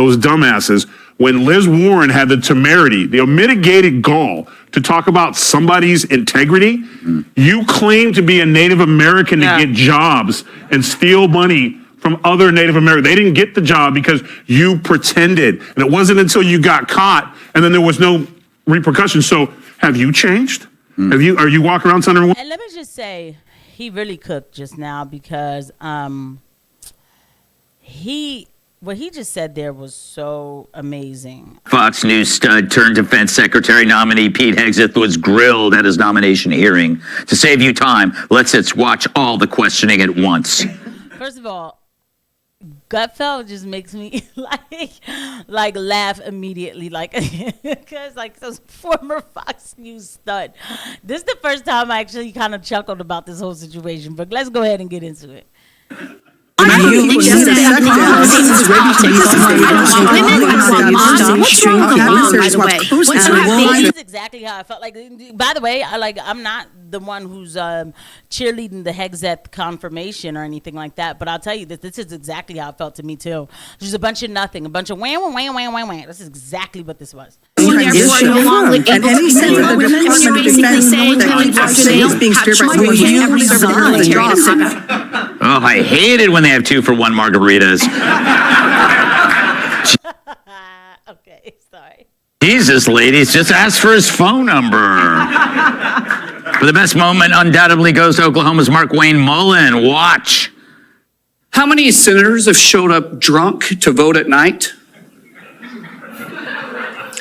those dumbasses, when Liz Warren had the temerity, the unmitigated gall to talk about somebody's integrity, you claim to be a Native American to get jobs and steal money from other Native Americans. They didn't get the job because you pretended. And it wasn't until you got caught and then there was no repercussions. So have you changed? Are you walking around Senator Warren? And let me just say, he really cooked just now because what he just said there was so amazing. Fox News stud turned defense secretary nominee Pete Hegseth was grilled at his nomination hearing. To save you time, let's watch all the questioning at once. First of all, Gutfeld just makes me like laugh immediately, because those former Fox News stud. This is the first time I actually kind of chuckled about this whole situation, but let's go ahead and get into it. This is exactly how I felt. By the way, I'm not the one who's cheerleading the Hegseth confirmation or anything like that, but I'll tell you this is exactly how it felt to me too. Just a bunch of nothing, a bunch of wham. This is exactly what this was. And any senator that being stripped Oh, I hate it when they have 2-for-1 margaritas. Okay, sorry. Jesus, ladies, just ask for his phone number. But the best moment undoubtedly goes to Oklahoma's Mark Wayne Mullen. Watch. How many senators have showed up drunk to vote at night?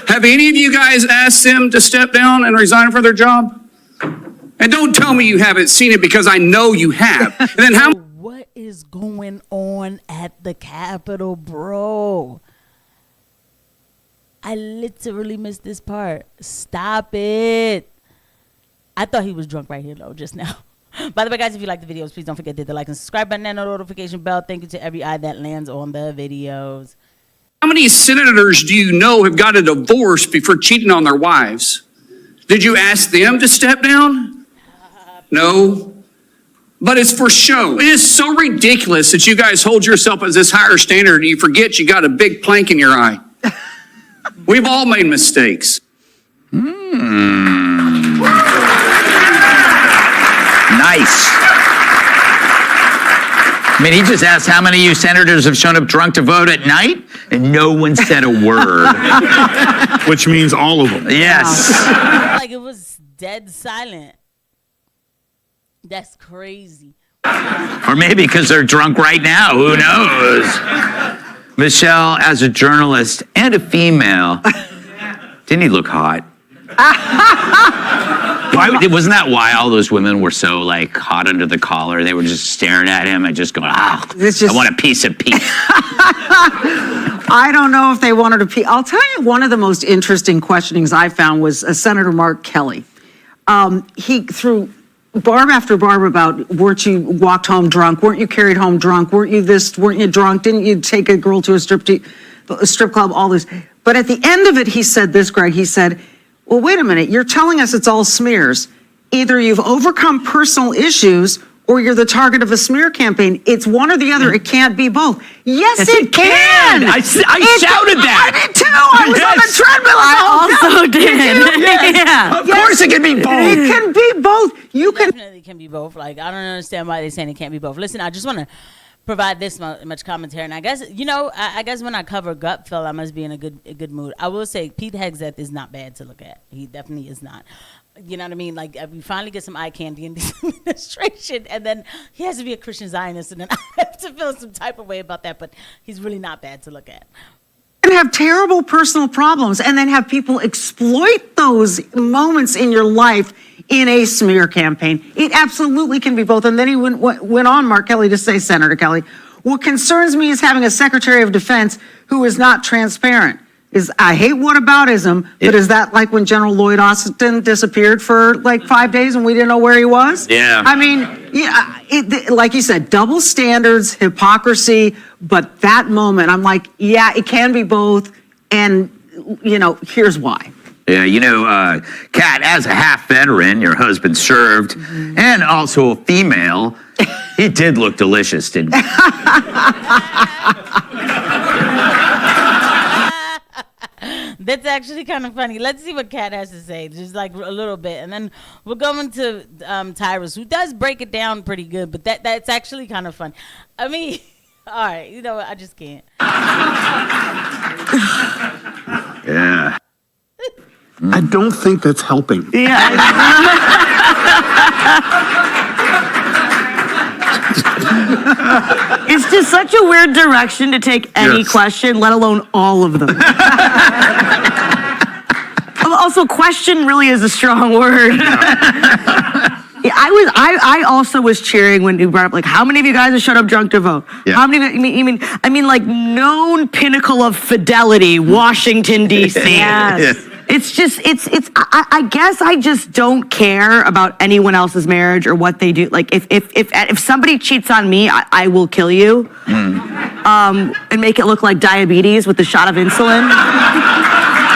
Have any of you guys asked them to step down and resign for their job? And don't tell me you haven't seen it, because I know you have. And then how? What is going on at the Capitol, bro? I literally missed this part. Stop it. I thought he was drunk right here, though, just now. By the way, guys, if you like the videos, please don't forget to hit the like and subscribe button and the notification bell. Thank you to every eye that lands on the videos. How many senators do you know have got a divorce before cheating on their wives? Did you ask them to step down? No. But it's for show. It is so ridiculous that you guys hold yourself as this higher standard and you forget you got a big plank in your eye. We've all made mistakes. Nice. I mean, he just asked how many of you senators have shown up drunk to vote at night, and no one said a word. Which means all of them. Yes. It was dead silent. That's crazy. Or maybe because they're drunk right now. Who knows? Michelle, as a journalist and a female, didn't he look hot? Wasn't that why all those women were so hot under the collar? They were just staring at him and just going, I want a piece of Pete. I don't know if they wanted a piece. I'll tell you, one of the most interesting questionings I found was Senator Mark Kelly. He threw barb after barb about, weren't you walked home drunk? Weren't you carried home drunk? Weren't you this? Weren't you drunk? Didn't you take a girl to a strip club? All this. But at the end of it, he said this, Greg. He said, well, wait a minute. You're telling us it's all smears. Either you've overcome personal issues or you're the target of a smear campaign. It's one or the other. It can't be both. Yes, it can. I shouted that. I did too. I was on the treadmill. I also did. Yeah. Of course it can be both. It can be both. You can. Definitely can be both. I don't understand why they're saying it can't be both. Listen, I just want to provide this much commentary, and I guess I guess when I cover Gutfeld, I must be in a good mood. I will say Pete Hegseth is not bad to look at. He definitely is not. You know what I mean? We finally get some eye candy in this administration, and then he has to be a Christian Zionist, and then I have to feel some type of way about that. But he's really not bad to look at. And have terrible personal problems, and then have people exploit those moments in your life in a smear campaign. It absolutely can be both. And then he went on, Mark Kelly, to say, Senator Kelly, what concerns me is having a Secretary of Defense who is not transparent. I hate whataboutism, but is that like when General Lloyd Austin disappeared for 5 days and we didn't know where he was? Yeah. I mean, like you said, double standards, hypocrisy, but that moment, I'm like, yeah, it can be both, and, here's why. Yeah, Kat, as a half veteran, your husband served, and also a female, he did look delicious, didn't he? That's actually kind of funny. Let's see what Kat has to say, just like a little bit, and then we'll go into Tyrus, who does break it down pretty good. But that's actually kind of fun. I mean, all right, you know what? I just can't. Yeah. I don't think that's helping. It's just such a weird direction to take any question, let alone all of them. Also, question really is a strong word. Yeah, I also was cheering when you brought up, like, how many of you guys have showed up drunk to vote? Yeah. How many? I mean, like, known pinnacle of fidelity, Washington D.C. Yes. It's just, I guess I just don't care about anyone else's marriage or what they do. Like, if somebody cheats on me, I will kill you. And make it look like diabetes with the shot of insulin.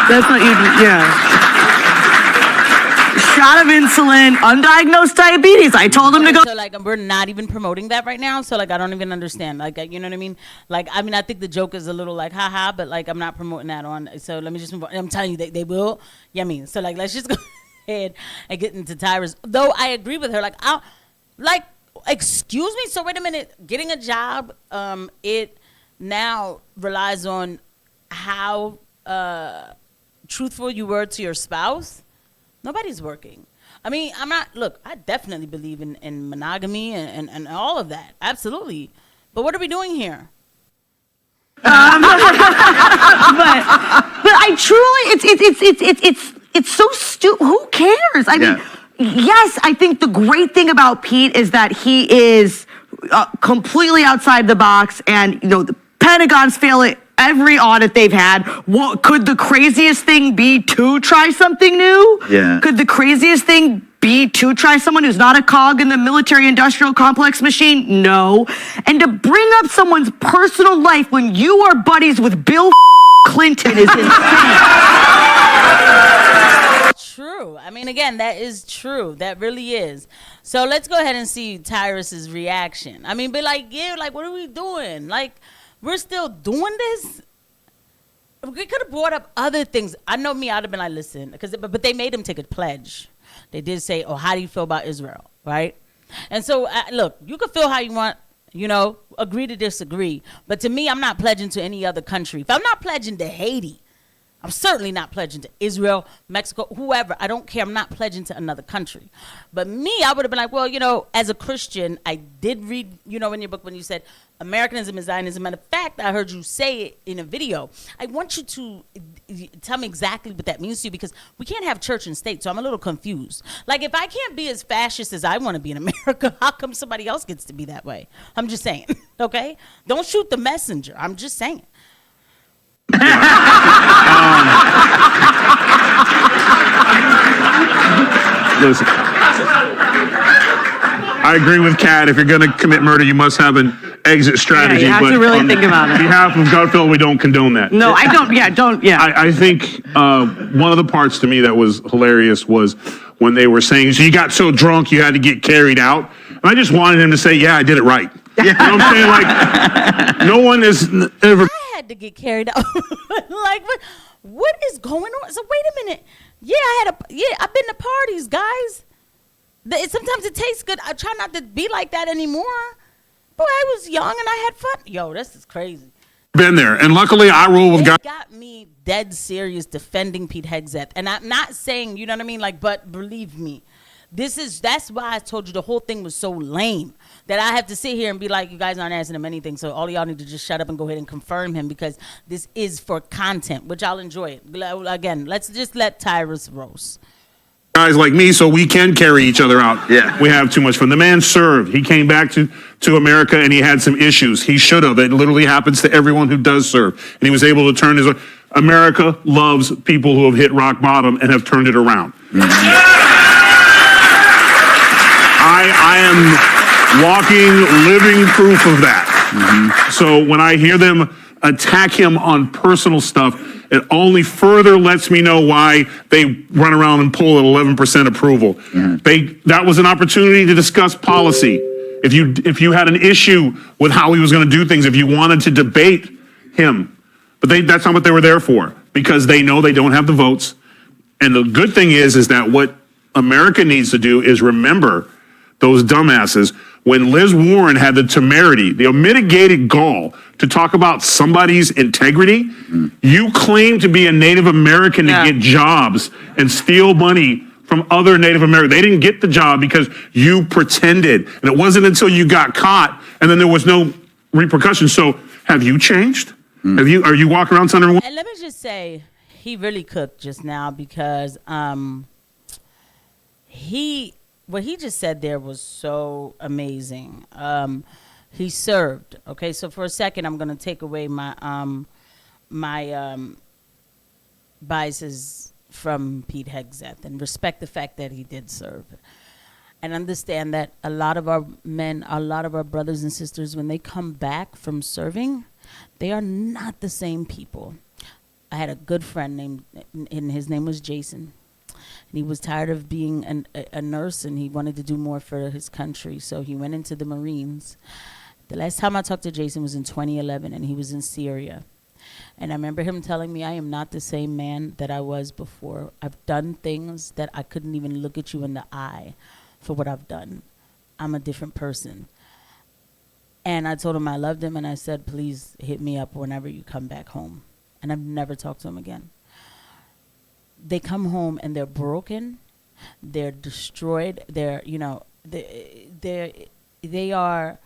That's what you do, yeah. Shot of insulin, undiagnosed diabetes. I told him to go. So like we're not even promoting that right now. So like I don't even understand. Like you know what I mean? Like I mean I think the joke is a little like haha, but like I'm not promoting that on. So let me just move on. I'm telling you they will. Yeah, I mean so like let's just go ahead and get into Tyrus. Though I agree with her. Like excuse me. So wait a minute. Getting a job, it now relies on how truthful you were to your spouse. Nobody's working. I mean, I definitely believe in monogamy and all of that. Absolutely. But what are we doing here? But I truly, it's so stupid. Who cares? I mean, yes, I think the great thing about Pete is that he is completely outside the box, and you know the Pentagon's failing every audit they've had. What could the craziest thing be to try something new? Yeah. Could the craziest thing be to try someone who's not a cog in the military-industrial complex machine? No. And to bring up someone's personal life when you are buddies with Bill Clinton is insane. True. I mean, again, that is true. That really is. So let's go ahead and see Tyrus's reaction. I mean, be like, yeah, like, what are we doing? Like, we're still doing this? We could have brought up other things. I know me, I'd have been like, listen, but they made him take a pledge. They did say, oh, how do you feel about Israel, right? And so, look, you can feel how you want, you know, agree to disagree. But to me, I'm not pledging to any other country. If I'm not pledging to Haiti, I'm certainly not pledging to Israel, Mexico, whoever. I don't care. I'm not pledging to another country. But me, I would have been like, well, you know, as a Christian, I did read, you know, in your book when you said Americanism is Zionism. Matter of fact, I heard you say it in a video. I want you to tell me exactly what that means to you, because we can't have church and state, so I'm a little confused. Like, if I can't be as fascist as I want to be in America, how come somebody else gets to be that way? I'm just saying, okay? Don't shoot the messenger. I'm just saying. Listen, I agree with Kat. If you're going to commit murder, you must have an exit strategy. Yeah, you have but to really on think about it. behalf of Gutfeld, we don't condone that. No, I don't. Yeah, don't. Yeah. I think one of the parts to me that was hilarious was when they were saying, so you got so drunk you had to get carried out. And I just wanted him to say, yeah, I did it right. You know what I'm saying? Like, no one has ever... I had to get carried out. Like, what is going on? So wait a minute. Yeah, I've been to parties, guys. Sometimes it tastes good. I try not to be like that anymore. But I was young and I had fun. Yo, this is crazy. Been there. And luckily, I roll with guys. It got me dead serious defending Pete Hegseth. And I'm not saying, you know what I mean? Like, but believe me, that's why I told you the whole thing was so lame that I have to sit here and be like, you guys aren't asking him anything. So all of y'all need to just shut up and go ahead and confirm him, because this is for content, which I'll enjoy it. Again, let's just let Tyrus roast. Guys like me, so we can carry each other out. Yeah. We have too much fun. The man served. He came back to America and he had some issues. He should have. It literally happens to everyone who does serve. And he was able to turn his... America loves people who have hit rock bottom and have turned it around. I am walking, living proof of that. So when I hear them attack him on personal stuff, it only further lets me know why they run around and poll at 11% approval. That was an opportunity to discuss policy. If you had an issue with how he was going to do things, if you wanted to debate him, but that's not what they were there for. because they know they don't have the votes. And the good thing is that what America needs to do is remember those dumbasses. When Liz Warren had the temerity, the unmitigated gall to talk about somebody's integrity, you claim to be a Native American to get jobs and steal money from other Native Americans. They didn't get the job because you pretended. And it wasn't until you got caught and then there was no repercussions. So have you changed? Are you walking around Senator Warren? And let me just say, he really cooked just now because what he just said there was so amazing. He served. Okay, so for a second, I'm going to take away my biases from Pete Hegseth and respect the fact that he did serve. And understand that a lot of our men, a lot of our brothers and sisters, when they come back from serving, they are not the same people. I had a good friend and his name was Jason. And he was tired of being a nurse and he wanted to do more for his country. So he went into the Marines. The last time I talked to Jason was in 2011 and he was in Syria. And I remember him telling me, I am not the same man that I was before. I've done things that I couldn't even look at you in the eye for what I've done. I'm a different person. And I told him I loved him and I said, please hit me up whenever you come back home. And I've never talked to him again. They come home and they're broken, they're destroyed, they're, they are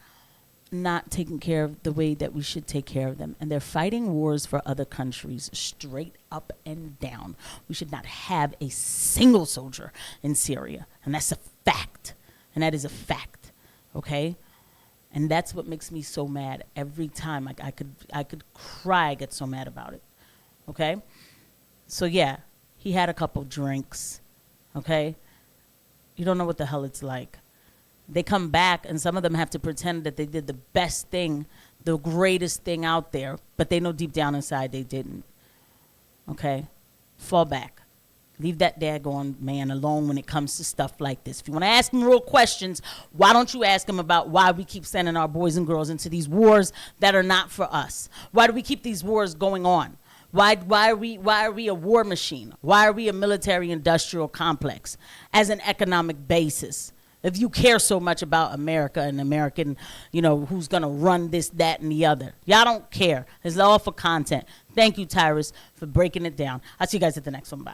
not taken care of the way that we should take care of them. And they're fighting wars for other countries straight up and down. We should not have a single soldier in Syria. And that's a fact. And that is a fact. Okay? And that's what makes me so mad every time. I could cry, I get so mad about it. Okay? So yeah, he had a couple drinks. Okay? You don't know what the hell it's like. They come back and some of them have to pretend that they did the best thing, the greatest thing out there, but they know deep down inside they didn't. Okay? Fall back. Leave that daggone man alone when it comes to stuff like this. If you want to ask him real questions, why don't you ask him about why we keep sending our boys and girls into these wars that are not for us? Why do we keep these wars going on? Why are we a war machine? Why are we a military industrial complex as an economic basis? If you care so much about America and American, who's going to run this, that, and the other. Y'all don't care. It's all for content. Thank you, Tyrus, for breaking it down. I'll see you guys at the next one. Bye.